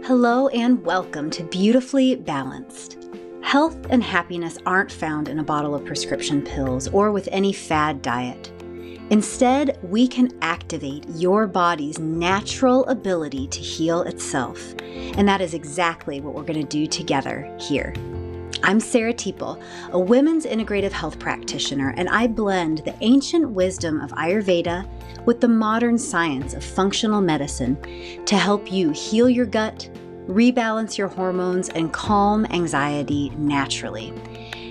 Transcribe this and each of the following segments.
Hello and welcome to Beautifully Balanced. Health and happiness aren't found in a bottle of prescription pills or with any fad diet. Instead, we can activate your body's natural ability to heal itself. And that is exactly what we're going to do together here. I'm Sarah Teeple, a women's integrative health practitioner, and I blend the ancient wisdom of Ayurveda with the modern science of functional medicine to help you heal your gut, rebalance your hormones, and calm anxiety naturally.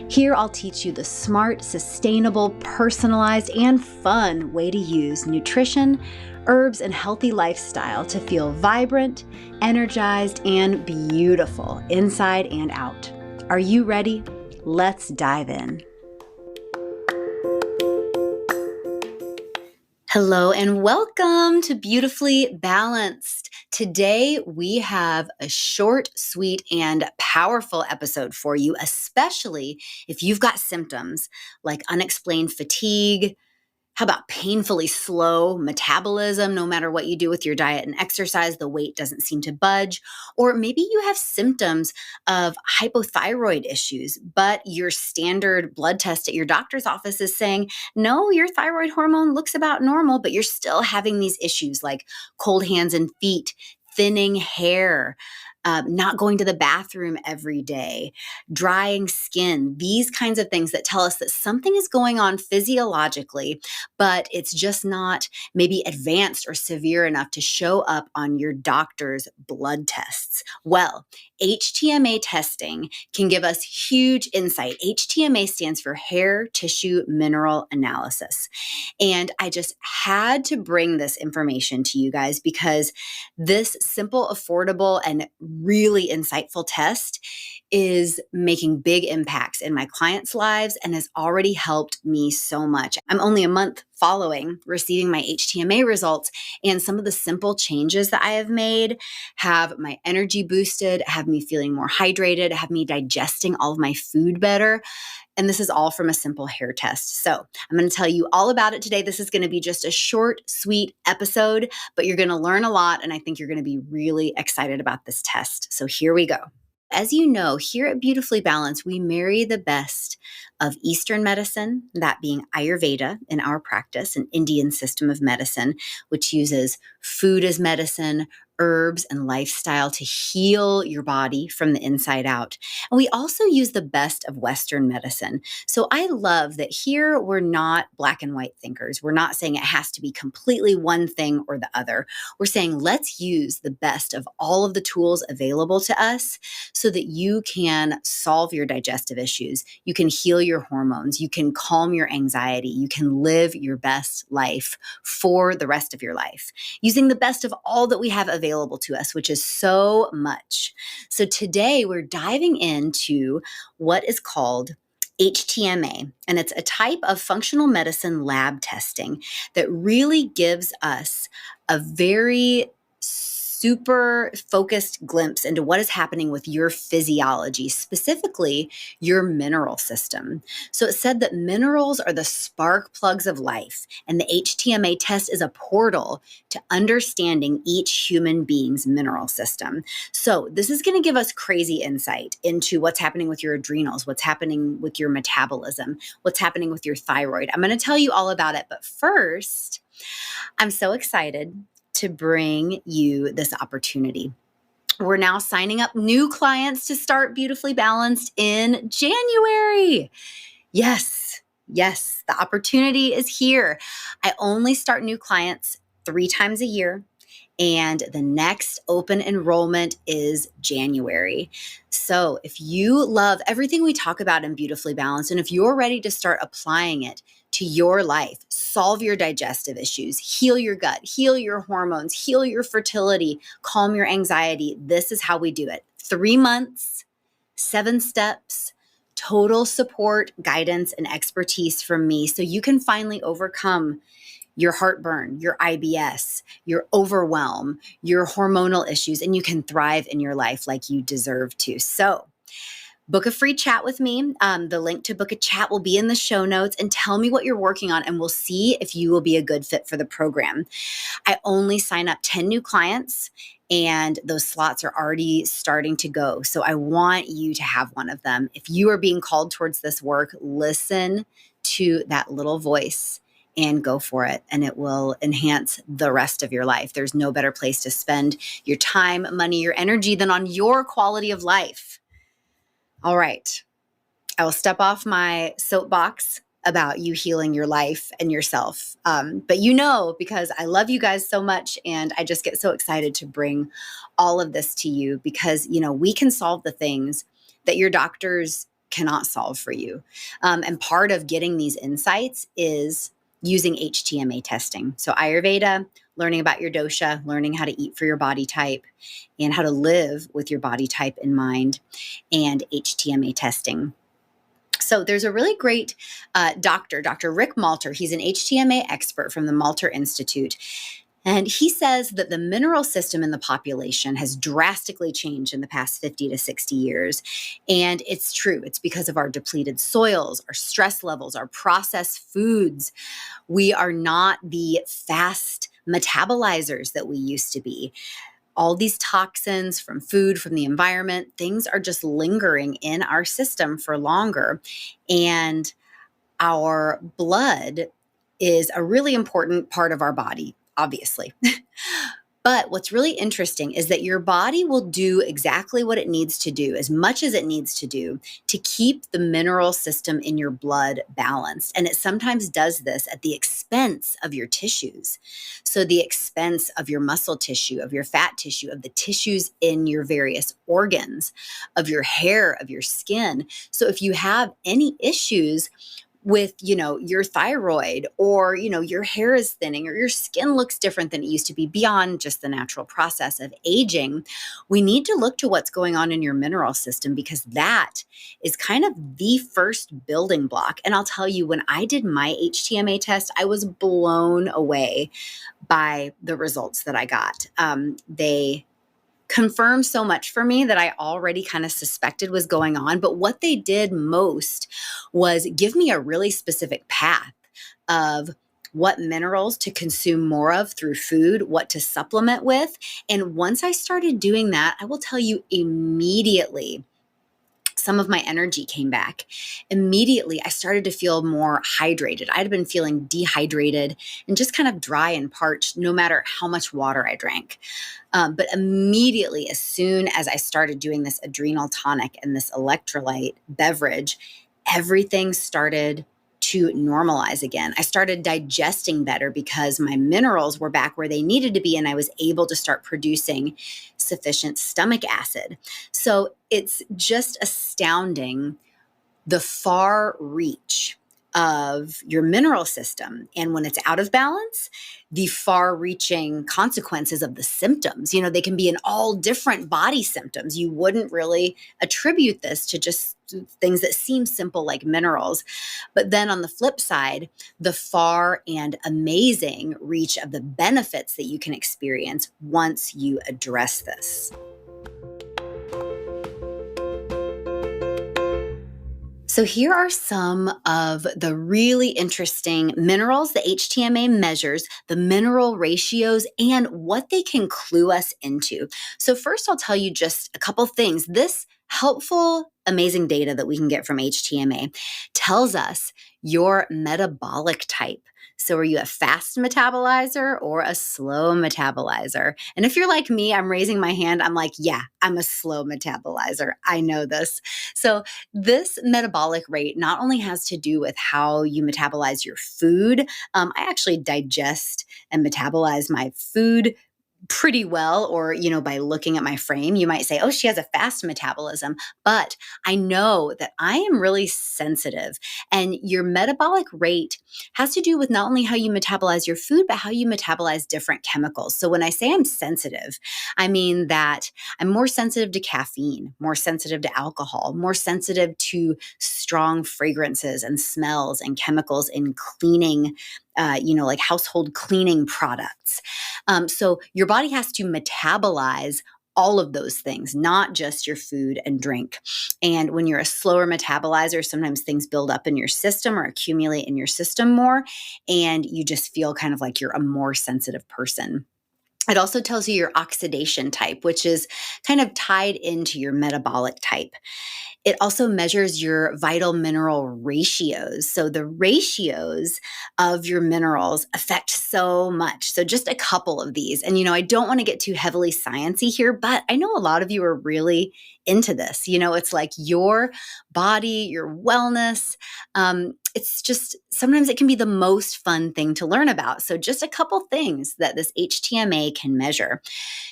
Here I'll teach you the smart, sustainable, personalized, and fun way to use nutrition, herbs, and healthy lifestyle to feel vibrant, energized, and beautiful inside and out. Are you ready? Let's dive in. Hello and welcome to Beautifully Balanced. Today we have a short, sweet, and powerful episode for you, especially if you've got symptoms like unexplained fatigue. How about painfully slow metabolism? No matter what you do with your diet and exercise, the weight doesn't seem to budge. Or maybe you have symptoms of hypothyroid issues, but your standard blood test at your doctor's office is saying, no, your thyroid hormone looks about normal, but you're still having these issues like cold hands and feet, thinning hair, not going to the bathroom every day, drying skin, these kinds of things that tell us that something is going on physiologically, but it's just not maybe advanced or severe enough to show up on your doctor's blood tests. Well, HTMA testing can give us huge insight. HTMA stands for hair tissue mineral analysis. And I just had to bring this information to you guys because this simple, affordable, and really insightful test is making big impacts in my clients' lives and has already helped me so much. I'm only a month following receiving my HTMA results, and some of the simple changes that I have made have my energy boosted, have me feeling more hydrated, have me digesting all of my food better. And this is all from a simple hair test. So I'm going to tell you all about it today. This is going to be just a short, sweet episode, but you're going to learn a lot. And I think you're going to be really excited about this test. So here we go. As you know, here at Beautifully Balanced, we marry the best of Eastern medicine, that being Ayurveda in our practice, an Indian system of medicine, which uses food as medicine, herbs, and lifestyle to heal your body from the inside out. And we also use the best of Western medicine. So I love that here we're not black and white thinkers. We're not saying it has to be completely one thing or the other. We're saying let's use the best of all of the tools available to us so that you can solve your digestive issues. You can heal your hormones. You can calm your anxiety. You can live your best life for the rest of your life using the best of all that we have available to us, which is so much. So today we're diving into what is called HTMA, and it's a type of functional medicine lab testing that really gives us a very super focused glimpse into what is happening with your physiology, specifically your mineral system. So it said that minerals are the spark plugs of life, and the HTMA test is a portal to understanding each human being's mineral system. So this is going to give us crazy insight into what's happening with your adrenals, what's happening with your metabolism, what's happening with your thyroid. I'm going to tell you all about it, but first, I'm so excited to bring you this opportunity. We're now signing up new clients to start Beautifully Balanced in January. Yes, the opportunity is here. I only start new clients 3 times a year, and the next open enrollment is January. So if you love everything we talk about in Beautifully Balanced, and if you're ready to start applying it to your life, solve your digestive issues, heal your gut, heal your hormones, heal your fertility, calm your anxiety, this is how we do it. 3 months, 7 steps, total support, guidance, and expertise from me so you can finally overcome your heartburn, your IBS, your overwhelm, your hormonal issues, and you can thrive in your life like you deserve to. So book a free chat with me. The link to book a chat will be in the show notes, and tell me what you're working on, and we'll see if you will be a good fit for the program. I only sign up 10 new clients, and those slots are already starting to go. So I want you to have one of them. If you are being called towards this work, listen to that little voice and go for it. And it will enhance the rest of your life. There's no better place to spend your time, money, your energy than on your quality of life. All right. I will step off my soapbox about you healing your life and yourself. But because I love you guys so much, and I just get so excited to bring all of this to you because, we can solve the things that your doctors cannot solve for you. And part of getting these insights is using HTMA testing. So Ayurveda, learning about your dosha, learning how to eat for your body type, and how to live with your body type in mind, and HTMA testing. So there's a really great doctor, Dr. Rick Malter. He's an HTMA expert from the Malter Institute. And he says that the mineral system in the population has drastically changed in the past 50 to 60 years. And it's true. It's because of our depleted soils, our stress levels, our processed foods. We are not the fast metabolizers that we used to be. All these toxins from food, from the environment, things are just lingering in our system for longer. And our blood is a really important part of our body, obviously. But what's really interesting is that your body will do exactly what it needs to do, as much as it needs to do, to keep the mineral system in your blood balanced. And it sometimes does this at the expense of your tissues. So the expense of your muscle tissue, of your fat tissue, of the tissues in your various organs, of your hair, of your skin. So if you have any issues with, your thyroid, or, your hair is thinning, or your skin looks different than it used to be beyond just the natural process of aging, we need to look to what's going on in your mineral system, because that is kind of the first building block. And I'll tell you, when I did my HTMA test, I was blown away by the results that I got. They confirmed so much for me that I already kind of suspected was going on. But what they did most was give me a really specific path of what minerals to consume more of through food, what to supplement with. And once I started doing that, I will tell you, immediately some of my energy came back. Immediately, I started to feel more hydrated. I had been feeling dehydrated and just kind of dry and parched, no matter how much water I drank. But immediately, as soon as I started doing this adrenal tonic and this electrolyte beverage, everything started to normalize again. I started digesting better because my minerals were back where they needed to be, and I was able to start producing sufficient stomach acid. So it's just astounding the far reach of your mineral system. And when it's out of balance, the far reaching consequences of the symptoms, they can be in all different body symptoms. You wouldn't really attribute this to just things that seem simple like minerals. But then on the flip side, the far and amazing reach of the benefits that you can experience once you address this. So here are some of the really interesting minerals the HTMA measures, the mineral ratios, and what they can clue us into. So first, I'll tell you just a couple things. This helpful, amazing data that we can get from HTMA tells us your metabolic type. So are you a fast metabolizer or a slow metabolizer? And if you're like me, I'm raising my hand. I'm like, yeah, I'm a slow metabolizer. I know this. So this metabolic rate not only has to do with how you metabolize your food. I actually digest and metabolize my food pretty well, or, by looking at my frame, you might say, oh, she has a fast metabolism. But I know that I am really sensitive. And your metabolic rate has to do with not only how you metabolize your food, but how you metabolize different chemicals. So when I say I'm sensitive, I mean that I'm more sensitive to caffeine, more sensitive to alcohol, more sensitive to strong fragrances and smells and chemicals in cleaning, like household cleaning products. So your body has to metabolize all of those things, not just your food and drink. And when you're a slower metabolizer, sometimes things build up in your system or accumulate in your system more, and you just feel kind of like you're a more sensitive person. It also tells you your oxidation type, which is kind of tied into your metabolic type. It also measures your vital mineral ratios. So the ratios of your minerals affect so much. So just a couple of these. And, I don't want to get too heavily sciencey here, but I know a lot of you are really into this. It's like your body, your wellness. It's just, sometimes it can be the most fun thing to learn about. So just a couple things that this HTMA can measure.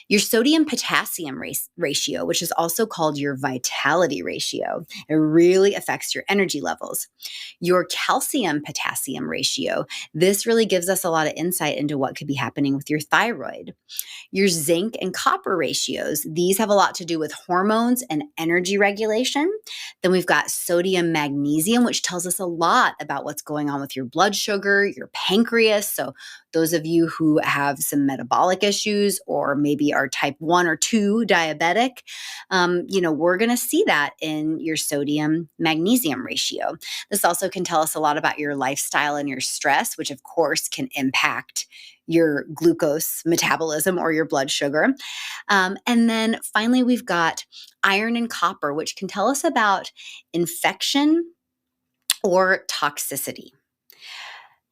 Your sodium potassium ratio, which is also called your vitality ratio. It really affects your energy levels. Your calcium potassium ratio. This really gives us a lot of insight into what could be happening with your thyroid. Your zinc and copper ratios. These have a lot to do with hormones and energy regulation. Then we've got sodium magnesium, which tells us a lot about what's going on with your blood sugar, your pancreas. So those of you who have some metabolic issues or maybe are type 1 or 2 diabetic, we're going to see that in your sodium magnesium ratio. This also can tell us a lot about your lifestyle and your stress, which of course can impact your glucose metabolism or your blood sugar. And then finally, we've got iron and copper, which can tell us about infection or toxicity.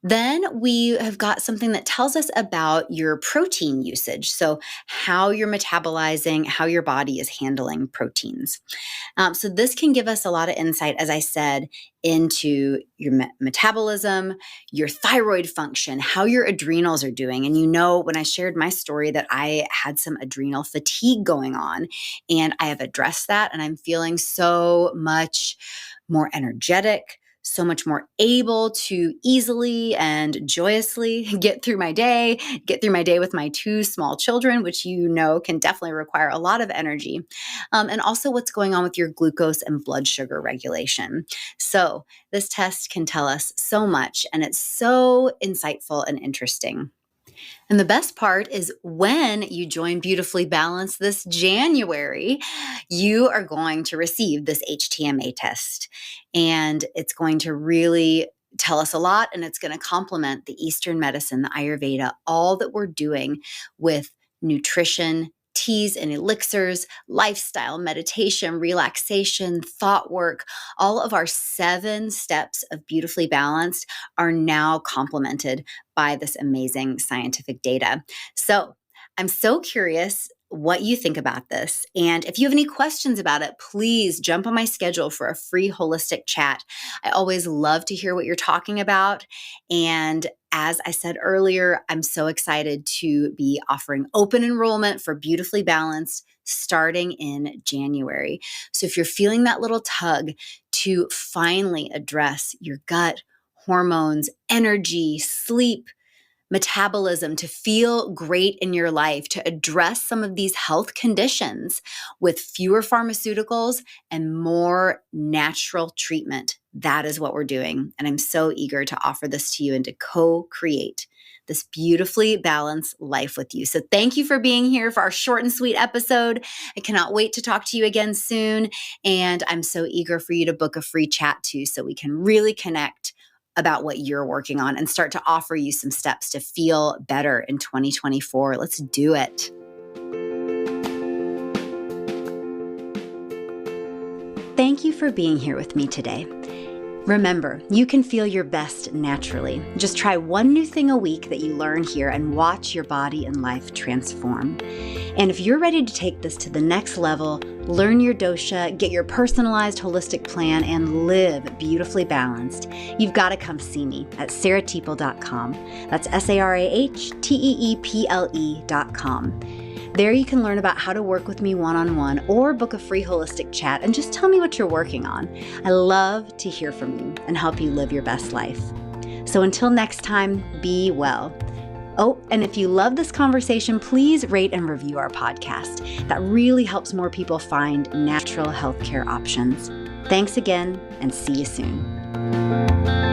Then we have got something that tells us about your protein usage. So how you're metabolizing, how your body is handling proteins. So this can give us a lot of insight, as I said, into your metabolism, your thyroid function, how your adrenals are doing. And when I shared my story that I had some adrenal fatigue going on, and I have addressed that, and I'm feeling so much more energetic, so much more able to easily and joyously get through my day with my 2 small children, which can definitely require a lot of energy. And also what's going on with your glucose and blood sugar regulation. So this test can tell us so much, and it's so insightful and interesting. And the best part is when you join Beautifully Balanced this January, you are going to receive this HTMA test. And it's going to really tell us a lot, and it's going to complement the Eastern medicine, the Ayurveda, all that we're doing with nutrition, teas and elixirs, lifestyle, meditation, relaxation, thought work. All of our 7 steps of Beautifully Balanced are now complemented by this amazing scientific data. So I'm so curious what you think about this. And if you have any questions about it, please jump on my schedule for a free holistic chat. I always love to hear what you're talking about. And as I said earlier, I'm so excited to be offering open enrollment for Beautifully Balanced starting in January. So if you're feeling that little tug to finally address your gut, hormones, energy, sleep, metabolism, to feel great in your life, to address some of these health conditions with fewer pharmaceuticals and more natural treatment. That is what we're doing. And I'm so eager to offer this to you and to co-create this beautifully balanced life with you. So thank you for being here for our short and sweet episode. I cannot wait to talk to you again soon. And I'm so eager for you to book a free chat too, so we can really connect about what you're working on and start to offer you some steps to feel better in 2024. Let's do it. Thank you for being here with me today. Remember, you can feel your best naturally. Just try one new thing a week that you learn here and watch your body and life transform. And if you're ready to take this to the next level, learn your dosha, get your personalized holistic plan, and live beautifully balanced, you've got to come see me at sarahteeple.com. That's SARAHTEEPLE.com. There you can learn about how to work with me one-on-one or book a free holistic chat and just tell me what you're working on. I love to hear from you and help you live your best life. So until next time, be well. Oh, and if you love this conversation, please rate and review our podcast. That really helps more people find natural healthcare options. Thanks again, and see you soon.